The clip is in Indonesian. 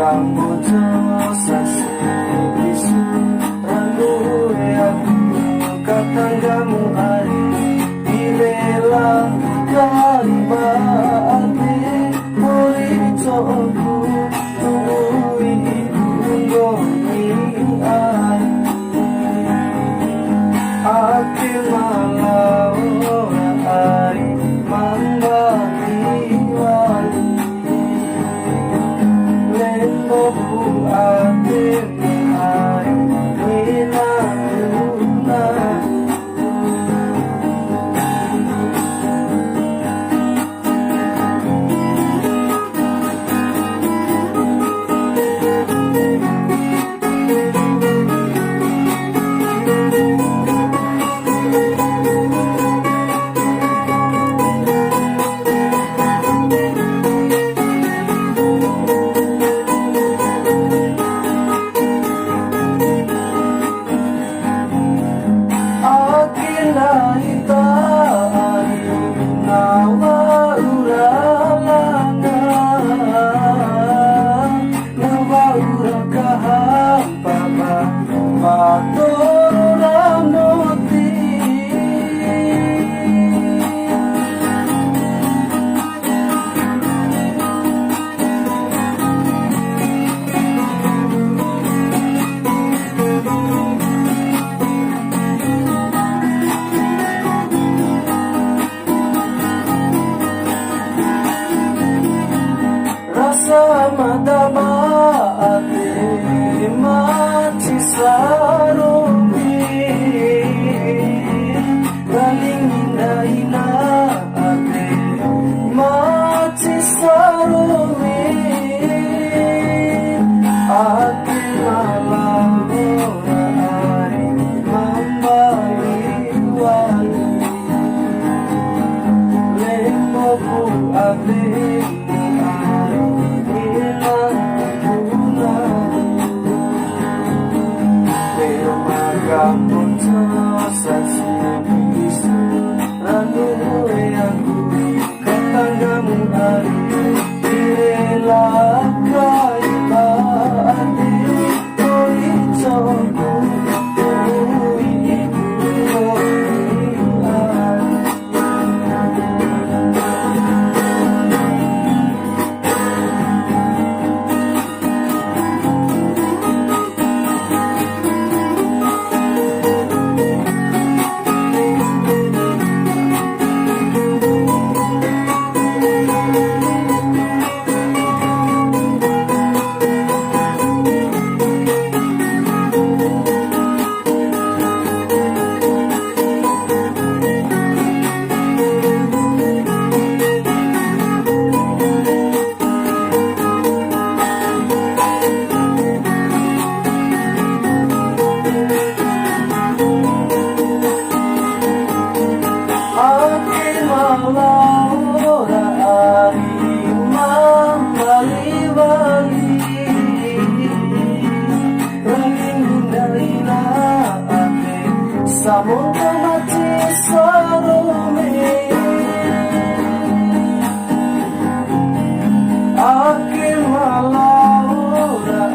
magambojo sasibisu ranu aku katanggamu ari direla kalima ati muri coku tuwi ngoni ari ati malau ari mambani wali lendo ku ati ari wina luna sama dama ate mati sarumi galing ina ate mati sarumi ate malam hari mambali wali lemoku ate magambojo sasibisu ranu aku katanggamu ari direla kalima ati muri coku tuwi ngoni ari Samunta mati sarumi akhir malam ora